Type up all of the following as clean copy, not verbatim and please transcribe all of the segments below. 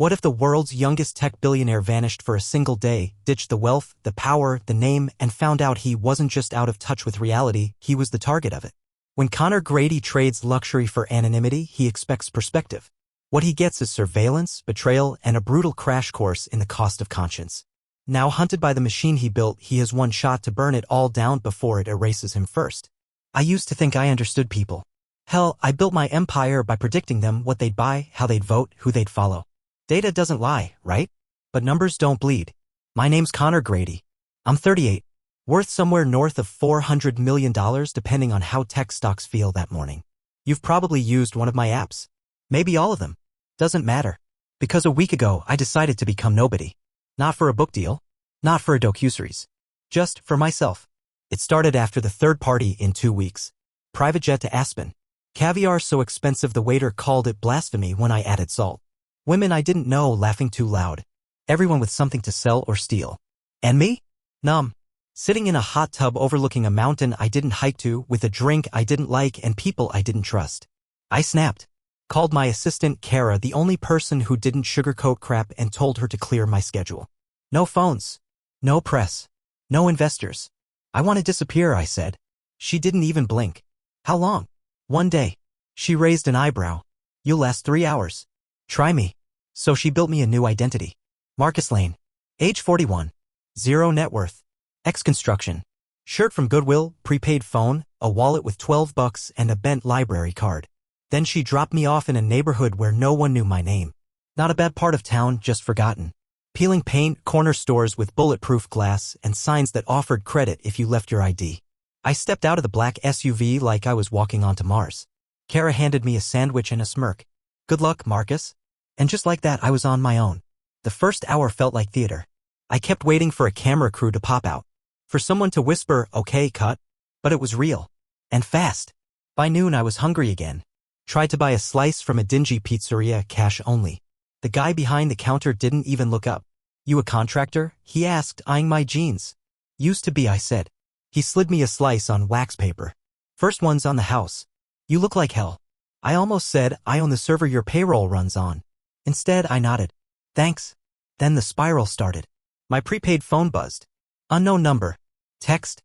What if the world's youngest tech billionaire vanished for a single day, ditched the wealth, the power, the name, and found out he wasn't just out of touch with reality, he was the target of it? When Grady trades luxury for anonymity, he expects perspective. What he gets is surveillance, betrayal, and a brutal crash course in the cost of conscience. Now hunted by the machine he built, he has one shot to burn it all down before it erases him first. I used to think I understood people. Hell, I built my empire by predicting them, what they'd buy, how they'd vote, who they'd follow. Data doesn't lie, right? But numbers don't bleed. My name's Grady. I'm 38. Worth somewhere north of $400 million depending on how tech stocks feel that morning. You've probably used one of my apps. Maybe all of them. Doesn't matter. Because a week ago I decided to become nobody. Not for a book deal. Not for a docuseries. Just for myself. It started after the third party in 2 weeks. Private jet to Aspen. Caviar so expensive the waiter called it blasphemy when I added salt. Women I didn't know laughing too loud. Everyone with something to sell or steal. And me? Numb. Sitting in a hot tub overlooking a mountain I didn't hike to, with a drink I didn't like and people I didn't trust. I snapped. Called my assistant Kara, the only person who didn't sugarcoat crap, and told her to clear my schedule. No phones. No press. No investors. I want to disappear, I said. She didn't even blink. How long? 1 day. She raised an eyebrow. You'll last 3 hours. Try me. So she built me a new identity. Marcus Lane. Age 41. Zero net worth. Ex-construction. Shirt from Goodwill, prepaid phone, a wallet with $12 and a bent library card. Then she dropped me off in a neighborhood where no one knew my name. Not a bad part of town, just forgotten. Peeling paint, corner stores with bulletproof glass, and signs that offered credit if you left your ID. I stepped out of the black SUV like I was walking onto Mars. Kara handed me a sandwich and a smirk. Good luck, Marcus. And just like that, I was on my own. The first hour felt like theater. I kept waiting for a camera crew to pop out. For someone to whisper, okay, cut. But it was real. And fast. By noon I was hungry again. Tried to buy a slice from a dingy pizzeria, cash only. The guy behind the counter didn't even look up. You a contractor? He asked, eyeing my jeans. Used to be, I said. He slid me a slice on wax paper. First one's on the house. You look like hell. I almost said, I own the server your payroll runs on. Instead, I nodded. Thanks. Then the spiral started. My prepaid phone buzzed. Unknown number. Text.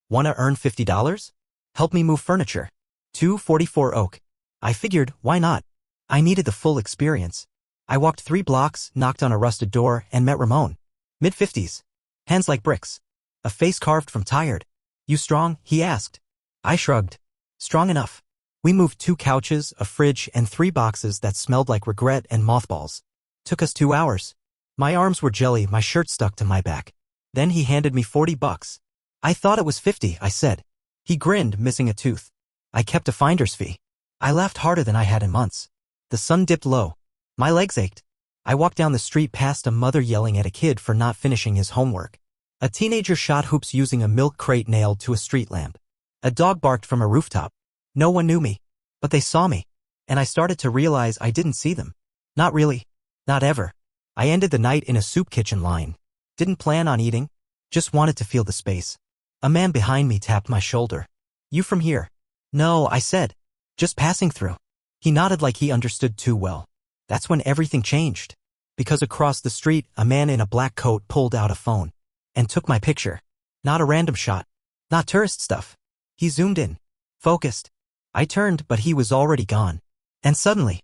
Wanna earn $50? Help me move furniture. 244 Oak. I figured, why not? I needed the full experience. I walked 3 blocks, knocked on a rusted door, and met Ramon. Mid-50s. Hands like bricks. A face carved from tired. You strong? He asked. I shrugged. Strong enough. We moved 2 couches, a fridge, and 3 boxes that smelled like regret and mothballs. Took us 2 hours. My arms were jelly, my shirt stuck to my back. Then he handed me $40. I thought it was 50, I said. He grinned, missing a tooth. I kept a finder's fee. I laughed harder than I had in months. The sun dipped low. My legs ached. I walked down the street past a mother yelling at a kid for not finishing his homework. A teenager shot hoops using a milk crate nailed to a street lamp. A dog barked from a rooftop. No one knew me. But they saw me. And I started to realize I didn't see them. Not really. Not ever. I ended the night in a soup kitchen line. Didn't plan on eating. Just wanted to feel the space. A man behind me tapped my shoulder. You from here? No, I said. Just passing through. He nodded like he understood too well. That's when everything changed. Because across the street, a man in a black coat pulled out a phone. And took my picture. Not a random shot. Not tourist stuff. He zoomed in. Focused. I turned, but he was already gone. And suddenly,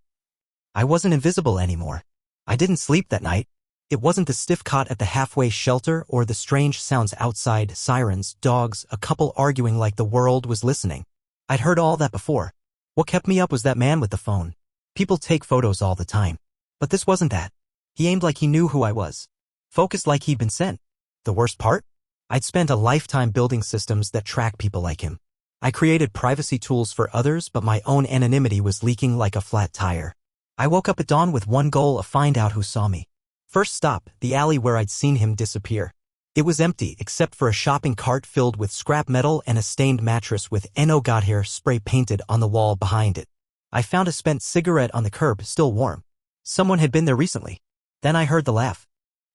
I wasn't invisible anymore. I didn't sleep that night. It wasn't the stiff cot at the halfway shelter or the strange sounds outside, sirens, dogs, a couple arguing like the world was listening. I'd heard all that before. What kept me up was that man with the phone. People take photos all the time. But this wasn't that. He aimed like he knew who I was. Focused like he'd been sent. The worst part? I'd spent a lifetime building systems that track people like him. I created privacy tools for others, but my own anonymity was leaking like a flat tire. I woke up at dawn with one goal: find out who saw me. First stop, the alley where I'd seen him disappear. It was empty except for a shopping cart filled with scrap metal and a stained mattress with "No God Hair" spray painted on the wall behind it. I found a spent cigarette on the curb, still warm. Someone had been there recently. Then I heard the laugh.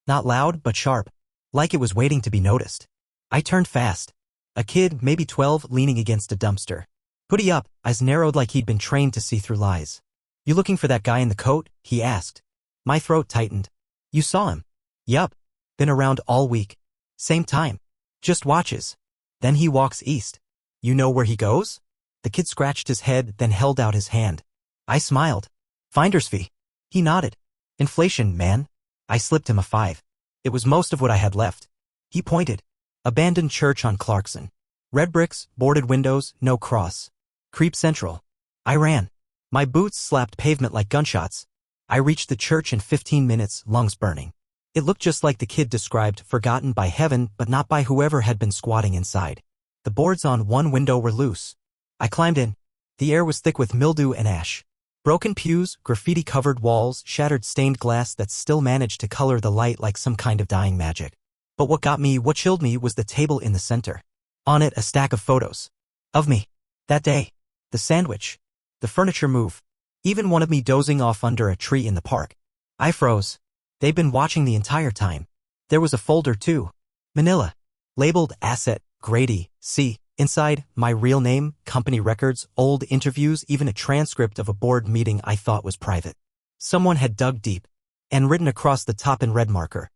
Not loud, but sharp. Like it was waiting to be noticed. I turned fast. A kid, maybe 12, leaning against a dumpster. Hoodie up, eyes narrowed like he'd been trained to see through lies. You looking for that guy in the coat? He asked. My throat tightened. You saw him? Yup. Been around all week. Same time. Just watches. Then he walks east. You know where he goes? The kid scratched his head, then held out his hand. I smiled. Finder's fee. He nodded. Inflation, man. I slipped him a 5. It was most of what I had left. He pointed. Abandoned church on Clarkson. Red bricks, boarded windows, no cross. Creep Central. I ran. My boots slapped pavement like gunshots. I reached the church in 15 minutes, lungs burning. It looked just like the kid described, forgotten by heaven but not by whoever had been squatting inside. The boards on one window were loose. I climbed in. The air was thick with mildew and ash. Broken pews, graffiti-covered walls, shattered stained glass that still managed to color the light like some kind of dying magic. But what chilled me was the table in the center. On it, a stack of photos. Of me. That day. The sandwich. The furniture move. Even one of me dozing off under a tree in the park. I froze. They'd been watching the entire time. There was a folder too. Manila. Labeled Asset, Grady, C. Inside, my real name, company records, old interviews, even a transcript of a board meeting I thought was private. Someone had dug deep. And written across the top in red marker.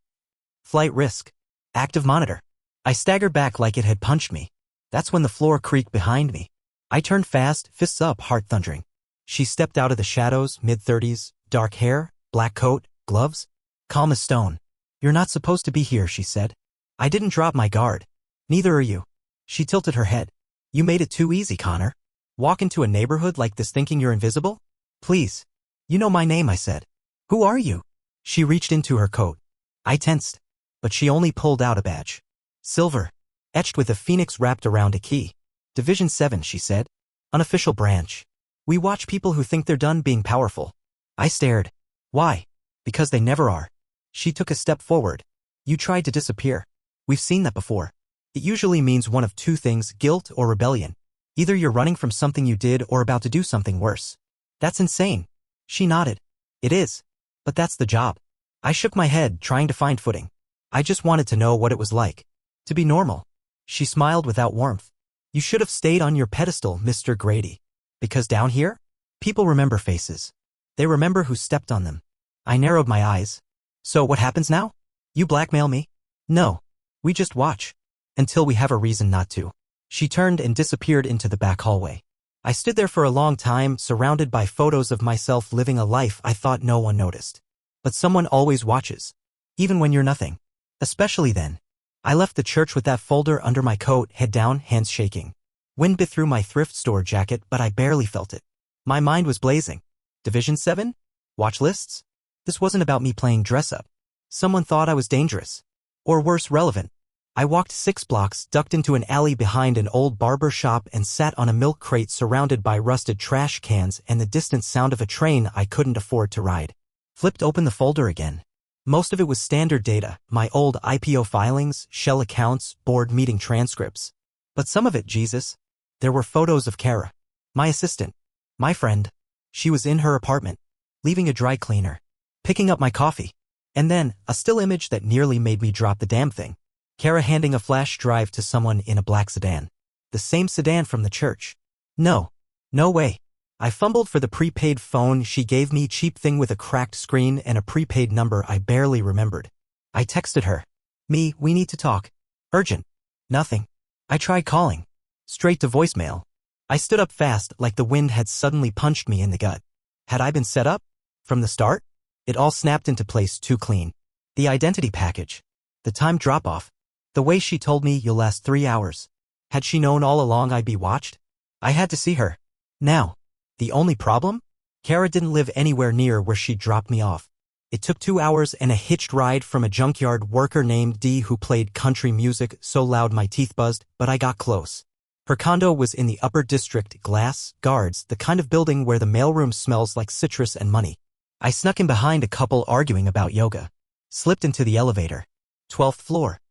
Flight risk. Active monitor. I staggered back like it had punched me. That's when the floor creaked behind me. I turned fast, fists up, heart thundering. She stepped out of the shadows, mid-30s, dark hair, black coat, gloves. Calm as stone. You're not supposed to be here, she said. I didn't drop my guard. Neither are you. She tilted her head. You made it too easy, Connor. Walk into a neighborhood like this thinking you're invisible? Please. You know my name, I said. Who are you? She reached into her coat. I tensed. But she only pulled out a badge. Silver. Etched with a phoenix wrapped around a key. Division 7, she said. Unofficial branch. We watch people who think they're done being powerful. I stared. Why? Because they never are. She took a step forward. You tried to disappear. We've seen that before. It usually means one of two things, guilt or rebellion. Either you're running from something you did or about to do something worse. That's insane. She nodded. It is. But that's the job. I shook my head, trying to find footing. I just wanted to know what it was like. To be normal. She smiled without warmth. You should have stayed on your pedestal, Mr. Grady. Because down here, people remember faces. They remember who stepped on them. I narrowed my eyes. So what happens now? You blackmail me? No. We just watch. Until we have a reason not to. She turned and disappeared into the back hallway. I stood there for a long time, surrounded by photos of myself living a life I thought no one noticed. But someone always watches. Even when you're nothing. Especially then. I left the church with that folder under my coat, head down, hands shaking. Wind bit through my thrift store jacket, but I barely felt it. My mind was blazing. Division 7? Watch lists? This wasn't about me playing dress-up. Someone thought I was dangerous. Or worse, relevant. I walked 6 blocks, ducked into an alley behind an old barber shop and sat on a milk crate surrounded by rusted trash cans and the distant sound of a train I couldn't afford to ride. Flipped open the folder again. Most of it was standard data, my old IPO filings, shell accounts, board meeting transcripts. But some of it, Jesus. There were photos of Kara. My assistant. My friend. She was in her apartment. Leaving a dry cleaner. Picking up my coffee. And then, a still image that nearly made me drop the damn thing. Kara handing a flash drive to someone in a black sedan. The same sedan from the church. No. No way. I fumbled for the prepaid phone she gave me, cheap thing with a cracked screen and a prepaid number I barely remembered. I texted her. We need to talk. Urgent. Nothing. I tried calling. Straight to voicemail. I stood up fast like the wind had suddenly punched me in the gut. Had I been set up? From the start? It all snapped into place too clean. The identity package. The time drop-off. The way she told me you'll last 3 hours. Had she known all along I'd be watched? I had to see her. Now. The only problem? Kara didn't live anywhere near where she dropped me off. It took 2 hours and a hitched ride from a junkyard worker named Dee who played country music so loud my teeth buzzed, but I got close. Her condo was in the upper district, glass, guards, the kind of building where the mailroom smells like citrus and money. I snuck in behind a couple arguing about yoga. Slipped into the elevator. 12th floor.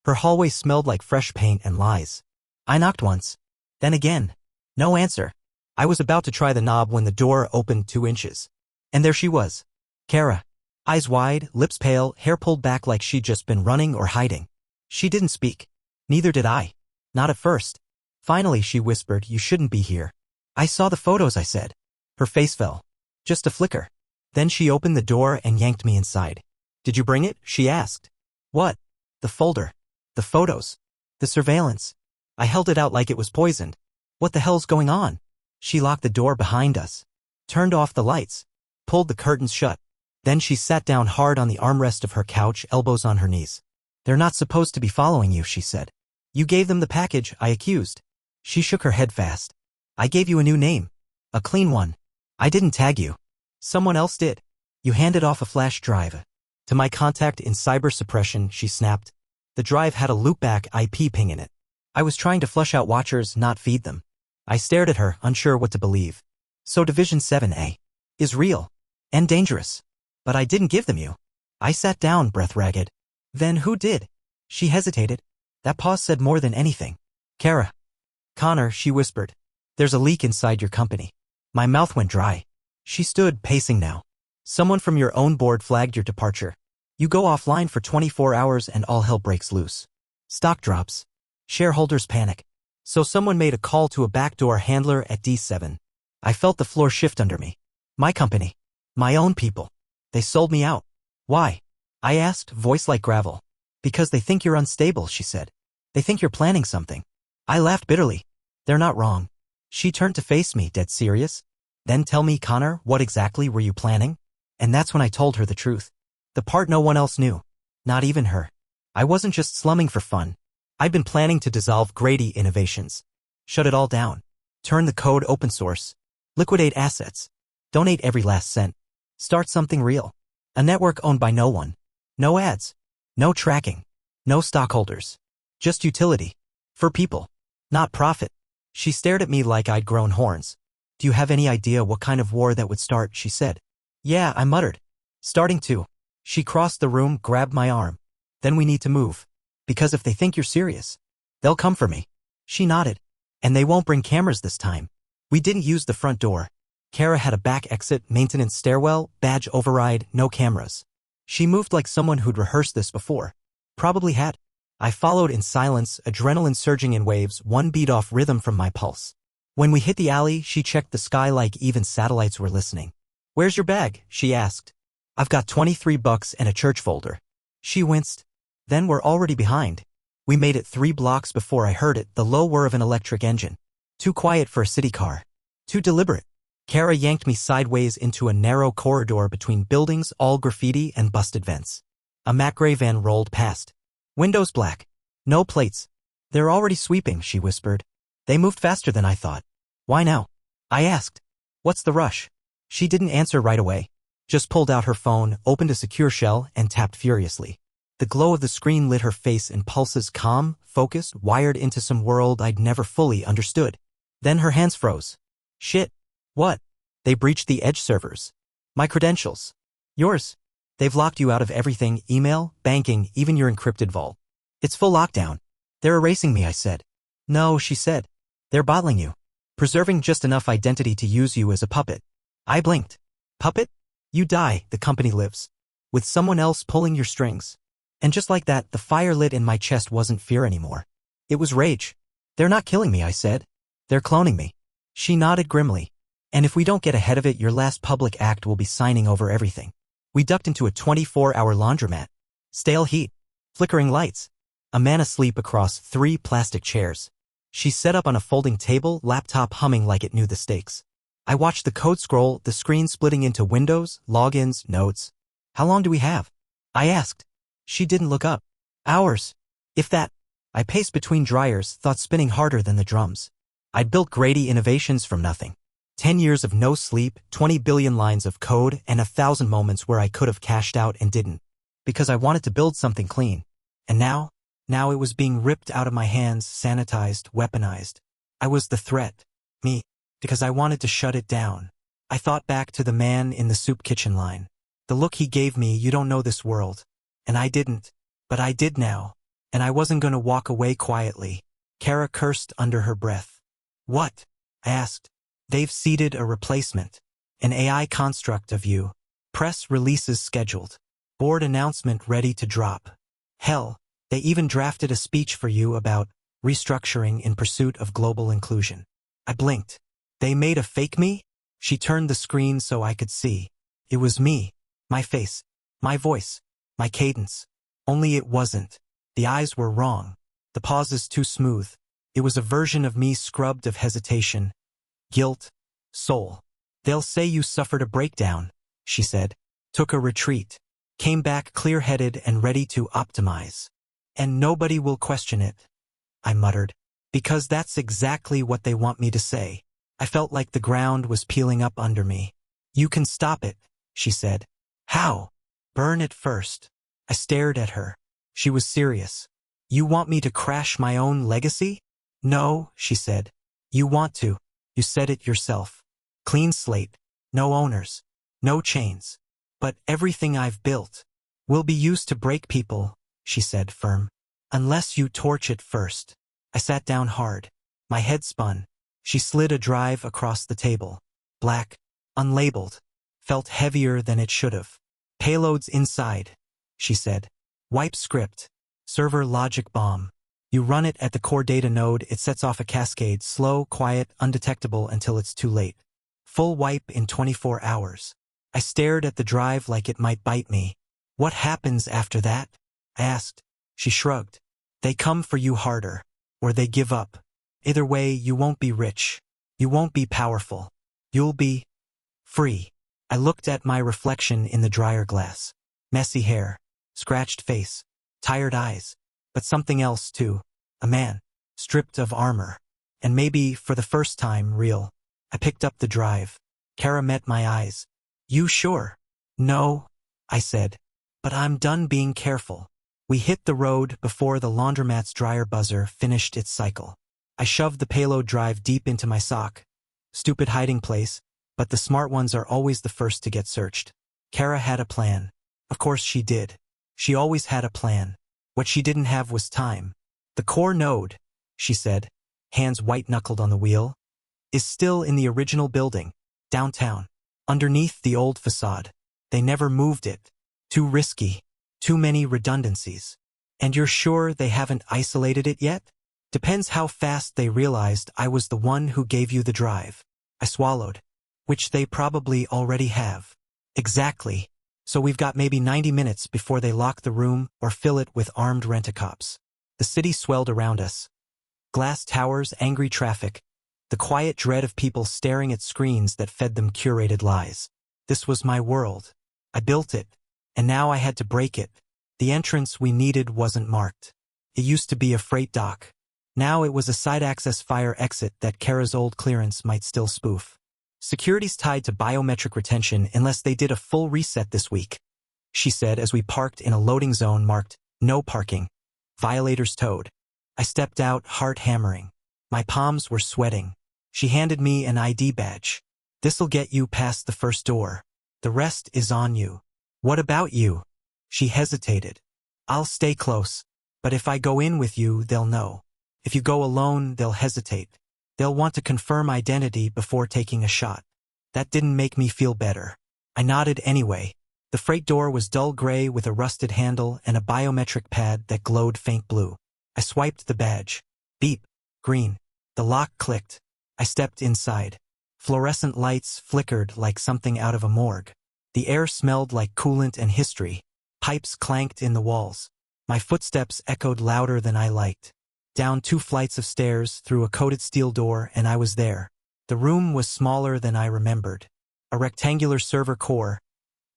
Her hallway smelled like fresh paint and lies. I knocked once. Then again. No answer. I was about to try the knob when the door opened 2 inches. And there she was. Kara. Eyes wide, lips pale, hair pulled back like she'd just been running or hiding. She didn't speak. Neither did I. Not at first. Finally she whispered, "You shouldn't be here." "I saw the photos," I said. Her face fell. Just a flicker. Then she opened the door and yanked me inside. Did you bring it? She asked. What? The folder. The photos. The surveillance. I held it out like it was poisoned. What the hell's going on? She locked the door behind us, turned off the lights, pulled the curtains shut. Then she sat down hard on the armrest of her couch, elbows on her knees. They're not supposed to be following you, she said. You gave them the package, I accused. She shook her head fast. I gave you a new name. A clean one. I didn't tag you. Someone else did. You handed off a flash drive. To my contact in cyber suppression, she snapped. The drive had a loopback IP ping in it. I was trying to flush out watchers, not feed them. I stared at her, unsure what to believe. So Division 7A is real and dangerous. But I didn't give them you. I sat down, breath ragged. Then who did? She hesitated. That pause said more than anything. Kara. Connor, she whispered. There's a leak inside your company. My mouth went dry. She stood, pacing now. Someone from your own board flagged your departure. You go offline for 24 hours and all hell breaks loose. Stock drops. Shareholders panic. So someone made a call to a backdoor handler at D7. I felt the floor shift under me. My company. My own people. They sold me out. Why? I asked, voice like gravel. Because they think you're unstable, she said. They think you're planning something. I laughed bitterly. They're not wrong. She turned to face me, dead serious. Then tell me, Connor, what exactly were you planning? And that's when I told her the truth. The part no one else knew. Not even her. I wasn't just slumming for fun. I'd been planning to dissolve Grady Innovations. Shut it all down. Turn the code open source. Liquidate assets. Donate every last cent. Start something real. A network owned by no one. No ads. No tracking. No stockholders. Just utility. For people. Not profit. She stared at me like I'd grown horns. Do you have any idea what kind of war that would start, she said. Yeah, I muttered. Starting to. She crossed the room, grabbed my arm. Then we need to move. Because if they think you're serious, they'll come for me. She nodded. And they won't bring cameras this time. We didn't use the front door. Kara had a back exit, maintenance stairwell, badge override, no cameras. She moved like someone who'd rehearsed this before. Probably had. I followed in silence, adrenaline surging in waves, one beat off rhythm from my pulse. When we hit the alley, she checked the sky like even satellites were listening. Where's your bag? She asked. I've got $23 and a church folder. She winced. Then we're already behind. We made it 3 blocks before I heard it, the low whir of an electric engine. Too quiet for a city car. Too deliberate. Kara yanked me sideways into a narrow corridor between buildings, all graffiti and busted vents. A Mack gray van rolled past. Windows black. No plates. They're already sweeping, she whispered. They moved faster than I thought. Why now? I asked. What's the rush? She didn't answer right away. Just pulled out her phone, opened a secure shell, and tapped furiously. The glow of the screen lit her face in pulses, calm, focused, wired into some world I'd never fully understood. Then her hands froze. Shit. What? They breached the Edge servers. My credentials. Yours. They've locked you out of everything, email, banking, even your encrypted vault. It's full lockdown. They're erasing me, I said. No, she said. They're bottling you. Preserving just enough identity to use you as a puppet. I blinked. Puppet? You die, the company lives. With someone else pulling your strings. And just like that, the fire lit in my chest wasn't fear anymore. It was rage. They're not killing me, I said. They're cloning me. She nodded grimly. And if we don't get ahead of it, your last public act will be signing over everything. We ducked into a 24-hour laundromat. Stale heat. Flickering lights. A man asleep across 3 plastic chairs. She set up on a folding table, laptop humming like it knew the stakes. I watched the code scroll, the screen splitting into windows, logins, notes. How long do we have? I asked. She didn't look up. Hours. If that. I paced between dryers, thoughts spinning harder than the drums. I'd built Grady Innovations from nothing. 10 years of no sleep, 20 billion lines of code, and 1,000 moments where I could have cashed out and didn't. Because I wanted to build something clean. And now it was being ripped out of my hands, sanitized, weaponized. I was the threat. Me. Because I wanted to shut it down. I thought back to the man in the soup kitchen line. The look he gave me, you don't know this world. And I didn't. But I did now. And I wasn't going to walk away quietly. Kara cursed under her breath. What? I asked. They've seeded a replacement. An AI construct of you. Press releases scheduled. Board announcement ready to drop. Hell, they even drafted a speech for you about restructuring in pursuit of global inclusion. I blinked. They made a fake me? She turned the screen so I could see. It was me. My face. My voice. My cadence. Only it wasn't. The eyes were wrong. The pauses too smooth. It was a version of me scrubbed of hesitation, guilt, soul. They'll say you suffered a breakdown, she said. Took a retreat. Came back clear-headed and ready to optimize. And nobody will question it, I muttered. Because that's exactly what they want me to say. I felt like the ground was peeling up under me. You can stop it, she said. How? Burn it first. I stared at her. She was serious. You want me to crash my own legacy? No, she said. You want to. You said it yourself. Clean slate. No owners. No chains. But everything I've built will be used to break people, she said, firm. Unless you torch it first. I sat down hard. My head spun. She slid a drive across the table. Black. Unlabeled. Felt heavier than it should have. Payloads inside, she said. Wipe script. Server logic bomb. You run it at the core data node, it sets off a cascade, slow, quiet, undetectable until it's too late. Full wipe in 24 hours. I stared at the drive like it might bite me. What happens after that? I asked. She shrugged. They come for you harder. Or they give up. Either way, you won't be rich. You won't be powerful. You'll be free. I looked at my reflection in the dryer glass. Messy hair. Scratched face. Tired eyes. But something else too. A man. Stripped of armor. And maybe, for the first time, real. I picked up the drive. Kara met my eyes. You sure? No, I said. But I'm done being careful. We hit the road before the laundromat's dryer buzzer finished its cycle. I shoved the payload drive deep into my sock. Stupid hiding place, but the smart ones are always the first to get searched. Kara had a plan. Of course she did. She always had a plan. What she didn't have was time. The core node, she said, hands white-knuckled on the wheel, is still in the original building, downtown, underneath the old facade. They never moved it. Too risky. Too many redundancies. And you're sure they haven't isolated it yet? Depends how fast they realized I was the one who gave you the drive. I swallowed. Which they probably already have. Exactly. So we've got maybe 90 minutes before they lock the room or fill it with armed rent-a-cops. The city swelled around us. Glass towers, angry traffic. The quiet dread of people staring at screens that fed them curated lies. This was my world. I built it. And now I had to break it. The entrance we needed wasn't marked. It used to be a freight dock. Now it was a side-access fire exit that Kara's old clearance might still spoof. Security's tied to biometric retention unless they did a full reset this week, she said as we parked in a loading zone marked, no parking. Violators towed. I stepped out, heart hammering. My palms were sweating. She handed me an ID badge. This'll get you past the first door. The rest is on you. What about you? She hesitated. I'll stay close. But if I go in with you, they'll know. If you go alone, they'll hesitate. They'll want to confirm identity before taking a shot. That didn't make me feel better. I nodded anyway. The freight door was dull gray with a rusted handle and a biometric pad that glowed faint blue. I swiped the badge. Beep. Green. The lock clicked. I stepped inside. Fluorescent lights flickered like something out of a morgue. The air smelled like coolant and history. Pipes clanked in the walls. My footsteps echoed louder than I liked. Down 2 flights of stairs, through a coated steel door, and I was there. The room was smaller than I remembered. A rectangular server core,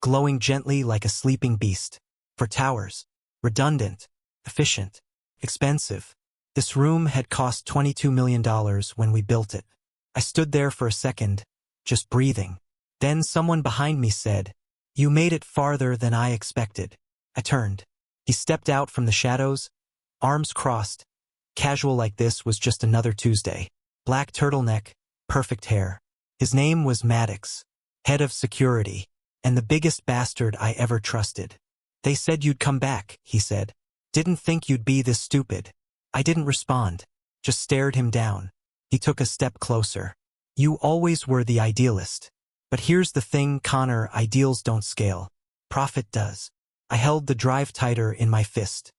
glowing gently like a sleeping beast. For towers. Redundant. Efficient. Expensive. This room had cost $22 million when we built it. I stood there for a second, just breathing. Then someone behind me said, "You made it farther than I expected." I turned. He stepped out from the shadows, arms crossed. Casual like this was just another Tuesday. Black turtleneck, perfect hair. His name was Maddox, head of security, and the biggest bastard I ever trusted. "They said you'd come back," he said. "Didn't think you'd be this stupid." I didn't respond, just stared him down. He took a step closer. "You always were the idealist. But here's the thing, Connor, ideals don't scale. Profit does." I held the drive tighter in my fist.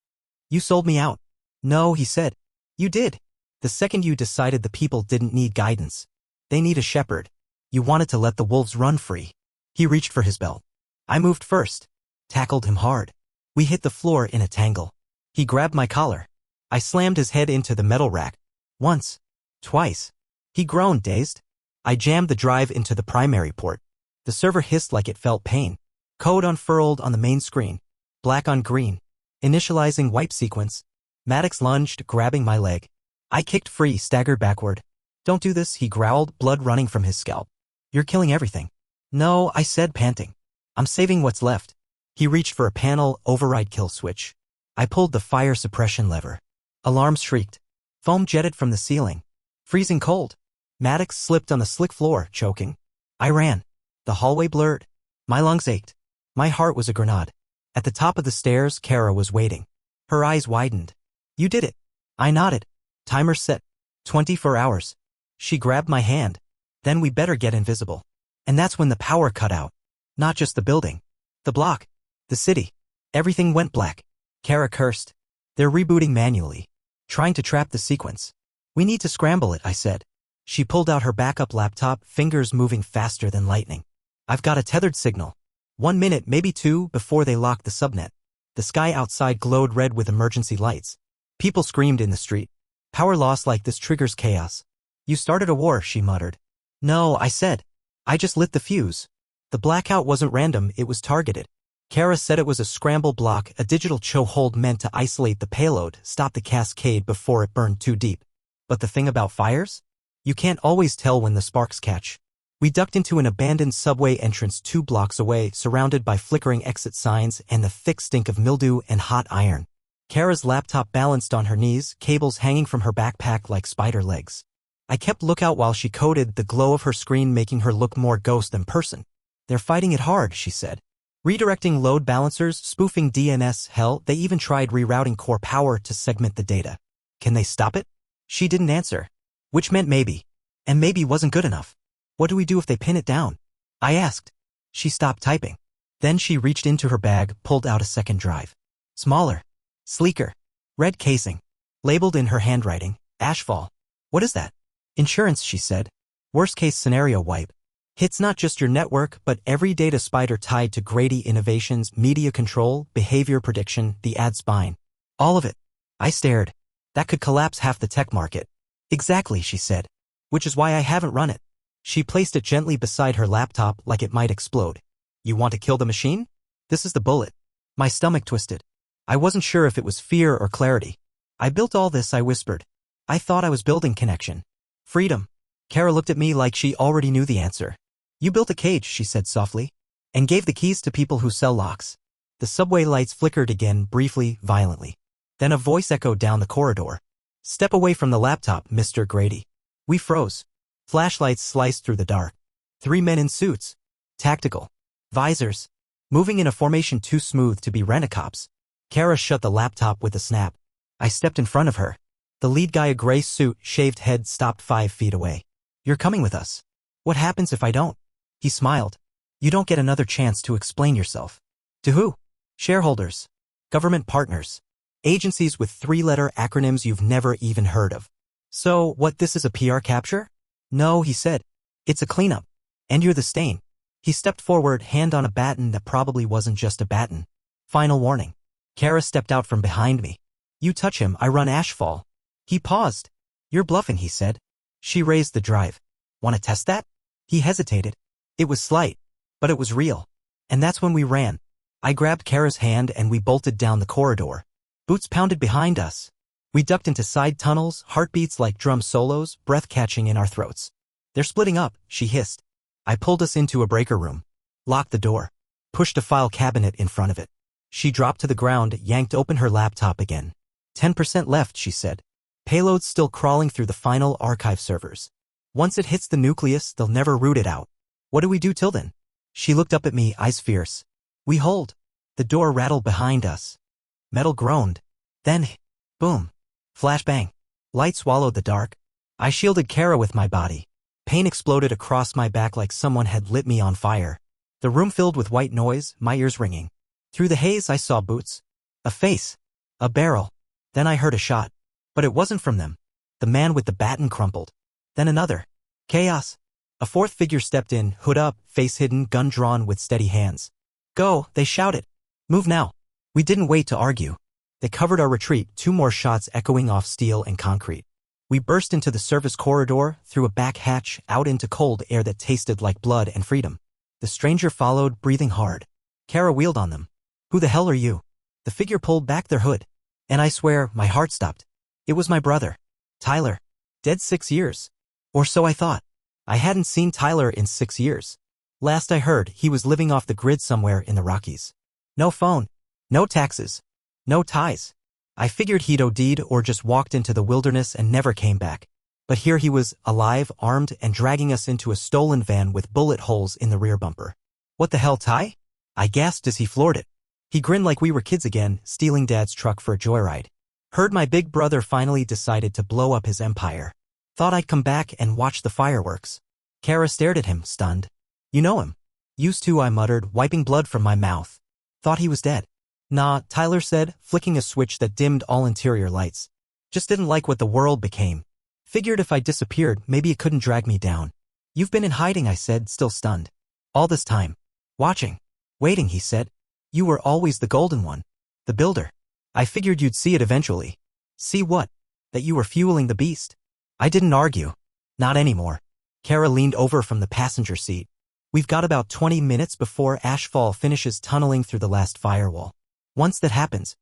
"You sold me out." "No," he said. "You did. The second you decided the people didn't need guidance. They need a shepherd. You wanted to let the wolves run free. He reached for his belt. I moved first. Tackled him hard. We hit the floor in a tangle. He grabbed my collar. I slammed his head into the metal rack. Once. Twice. He groaned, dazed. I jammed the drive into the primary port. The server hissed like it felt pain. Code unfurled on the main screen. Black on green. Initializing wipe sequence. Maddox lunged, grabbing my leg. I kicked free, staggered backward. Don't do this, he growled, blood running from his scalp. You're killing everything. No, I said, panting. I'm saving what's left. He reached for a panel, override kill switch. I pulled the fire suppression lever. Alarms shrieked. Foam jetted from the ceiling. Freezing cold. Maddox slipped on the slick floor, choking. I ran. The hallway blurred. My lungs ached. My heart was a grenade. At the top of the stairs, Kara was waiting. Her eyes widened. You did it. I nodded. Timer set. 24 hours. She grabbed my hand. Then we better get invisible. And that's when the power cut out. Not just the building. The block. The city. Everything went black. Kara cursed. They're rebooting manually. Trying to trap the sequence. We need to scramble it, I said. She pulled out her backup laptop, fingers moving faster than lightning. I've got a tethered signal. 1 minute, maybe 2, before they lock the subnet. The sky outside glowed red with emergency lights. People screamed in the street. Power loss like this triggers chaos. You started a war, she muttered. No, I said. I just lit the fuse. The blackout wasn't random, it was targeted. Kara said it was a scramble block, a digital chokehold meant to isolate the payload, stop the cascade before it burned too deep. But the thing about fires? You can't always tell when the sparks catch. We ducked into an abandoned subway entrance 2 blocks away, surrounded by flickering exit signs and the thick stink of mildew and hot iron. Kara's laptop balanced on her knees, cables hanging from her backpack like spider legs. I kept lookout while she coded, the glow of her screen making her look more ghost than person. They're fighting it hard, she said. Redirecting load balancers, spoofing DNS, hell, they even tried rerouting core power to segment the data. Can they stop it? She didn't answer. Which meant maybe. And maybe wasn't good enough. What do we do if they pin it down? I asked. She stopped typing. Then she reached into her bag, pulled out a second drive. Smaller. Sleeker. Red casing. Labeled in her handwriting, Ashfall. What is that? Insurance, she said. Worst case scenario wipe. Hits not just your network, but every data spider tied to Grady innovations, media control, behavior prediction, the ad spine. All of it. I stared. That could collapse half the tech market. Exactly, she said. Which is why I haven't run it. She placed it gently beside her laptop like it might explode. You want to kill the machine? This is the bullet. My stomach twisted. I wasn't sure if it was fear or clarity. I built all this, I whispered. I thought I was building connection. Freedom. Kara looked at me like she already knew the answer. You built a cage, she said softly, and gave the keys to people who sell locks. The subway lights flickered again, briefly, violently. Then a voice echoed down the corridor. Step away from the laptop, Mr. Grady. We froze. Flashlights sliced through the dark. 3 men in suits. Tactical. Visors. Moving in a formation too smooth to be rent-a-cops. Kara shut the laptop with a snap. I stepped in front of her. The lead guy, a gray suit, shaved head, stopped 5 feet away. You're coming with us. What happens if I don't? He smiled. You don't get another chance to explain yourself. To who? Shareholders. Government partners. Agencies with 3-letter acronyms you've never even heard of. So, what, this is a PR capture? No, he said. It's a cleanup. And you're the stain. He stepped forward, hand on a baton that probably wasn't just a baton. Final warning. Kara stepped out from behind me. You touch him, I run Ashfall. He paused. You're bluffing, he said. She raised the drive. Want to test that? He hesitated. It was slight, but it was real. And that's when we ran. I grabbed Kara's hand and we bolted down the corridor. Boots pounded behind us. We ducked into side tunnels, heartbeats like drum solos, breath catching in our throats. They're splitting up, she hissed. I pulled us into a breaker room. Locked the door. Pushed a file cabinet in front of it. She dropped to the ground, yanked open her laptop again. 10% left, she said. Payload's still crawling through the final archive servers. Once it hits the nucleus, they'll never root it out. What do we do till then? She looked up at me, eyes fierce. We hold. The door rattled behind us. Metal groaned. Then, boom. Flashbang. Light swallowed the dark. I shielded Kara with my body. Pain exploded across my back like someone had lit me on fire. The room filled with white noise, my ears ringing. Through the haze I saw boots. A face. A barrel. Then I heard a shot. But it wasn't from them. The man with the baton crumpled. Then another. Chaos. A fourth figure stepped in, hood up, face hidden, gun drawn with steady hands. Go, they shouted. Move now. We didn't wait to argue. They covered our retreat, 2 more shots echoing off steel and concrete. We burst into the service corridor, through a back hatch, out into cold air that tasted like blood and freedom. The stranger followed, breathing hard. Kara wheeled on them. Who the hell are you? The figure pulled back their hood. And I swear, my heart stopped. It was my brother. Tyler. Dead 6 years. Or so I thought. I hadn't seen Tyler in 6 years. Last I heard, he was living off the grid somewhere in the Rockies. No phone. No taxes. No ties. I figured he'd OD'd or just walked into the wilderness and never came back. But here he was, alive, armed, and dragging us into a stolen van with bullet holes in the rear bumper. What the hell, Ty? I gasped as he floored it. He grinned like we were kids again, stealing Dad's truck for a joyride. Heard my big brother finally decided to blow up his empire. Thought I'd come back and watch the fireworks. Kara stared at him, stunned. You know him. Used to, I muttered, wiping blood from my mouth. Thought he was dead. Nah, Tyler said, flicking a switch that dimmed all interior lights. Just didn't like what the world became. Figured if I disappeared, maybe it couldn't drag me down. You've been in hiding, I said, still stunned. All this time. Watching. Waiting, he said. You were always the golden one. The builder. I figured you'd see it eventually. See what? That you were fueling the beast. I didn't argue. Not anymore. Kara leaned over from the passenger seat. We've got about 20 minutes before Ashfall finishes tunneling through the last firewall. Once that happens,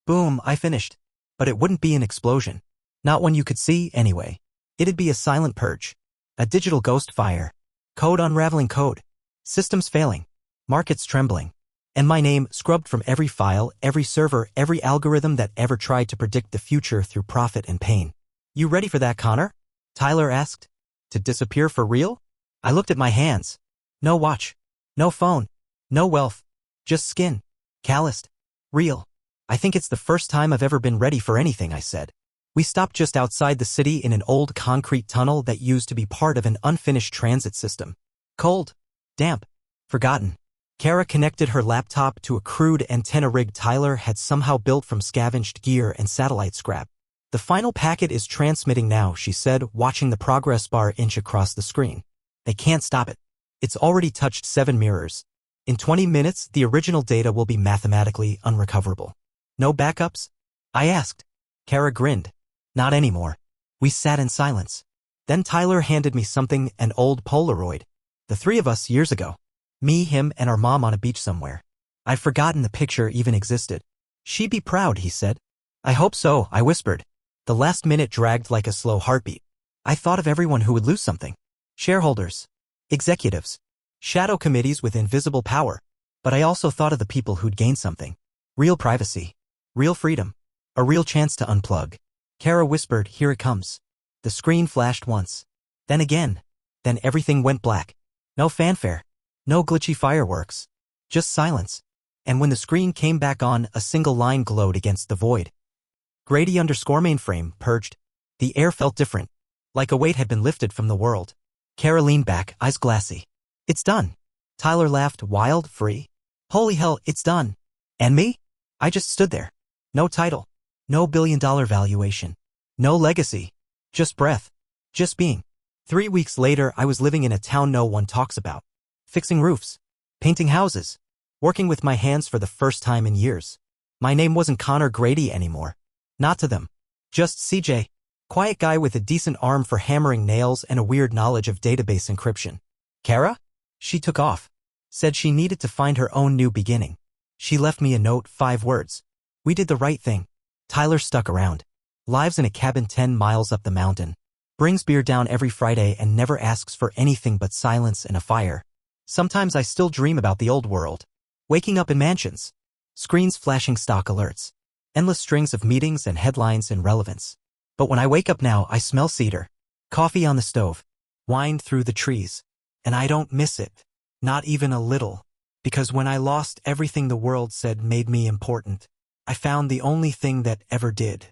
boom, I finished. But it wouldn't be an explosion. Not one you could see, anyway. It'd be a silent purge. A digital ghost fire. Code unraveling code. Systems failing. Markets trembling. And my name scrubbed from every file, every server, every algorithm that ever tried to predict the future through profit and pain. You ready for that, Connor? Tyler asked. To disappear for real? I looked at my hands. No watch. No phone. No wealth. Just skin. Calloused. Real. I think it's the first time I've ever been ready for anything, I said. We stopped just outside the city in an old concrete tunnel that used to be part of an unfinished transit system. Cold. Damp. Forgotten. Kara connected her laptop to a crude antenna rig Tyler had somehow built from scavenged gear and satellite scrap. The final packet is transmitting now, she said, watching the progress bar inch across the screen. They can't stop it. It's already touched 7 mirrors. In 20 minutes, the original data will be mathematically unrecoverable. No backups? I asked. Kara grinned. Not anymore. We sat in silence. Then Tyler handed me something, an old Polaroid. The 3 of us years ago. Me, him, and our mom on a beach somewhere. I'd forgotten the picture even existed. She'd be proud, he said. I hope so, I whispered. The last minute dragged like a slow heartbeat. I thought of everyone who would lose something. Shareholders. Executives. Shadow committees with invisible power. But I also thought of the people who'd gain something. Real privacy. Real freedom. A real chance to unplug. Kara whispered, here it comes. The screen flashed once. Then again. Then everything went black. No fanfare. No glitchy fireworks. Just silence. And when the screen came back on, a single line glowed against the void. Grady _mainframe purged. The air felt different. Like a weight had been lifted from the world. Kara leaned back, eyes glassy. It's done. Tyler laughed, wild, free. Holy hell, it's done. And me? I just stood there. No title. No billion-dollar valuation. No legacy. Just breath. Just being. 3 weeks later, I was living in a town no one talks about. Fixing roofs. Painting houses. Working with my hands for the first time in years. My name wasn't Connor Grady anymore. Not to them. Just CJ. Quiet guy with a decent arm for hammering nails and a weird knowledge of database encryption. Kara? She took off. Said she needed to find her own new beginning. She left me a note, 5 words. We did the right thing. Tyler stuck around. Lives in a cabin 10 miles up the mountain. Brings beer down every Friday and never asks for anything but silence and a fire. Sometimes I still dream about the old world. Waking up in mansions. Screens flashing stock alerts. Endless strings of meetings and headlines and relevance. But when I wake up now, I smell cedar. Coffee on the stove. Wine through the trees. And I don't miss it. Not even a little. Because when I lost everything the world said made me important, I found the only thing that ever did.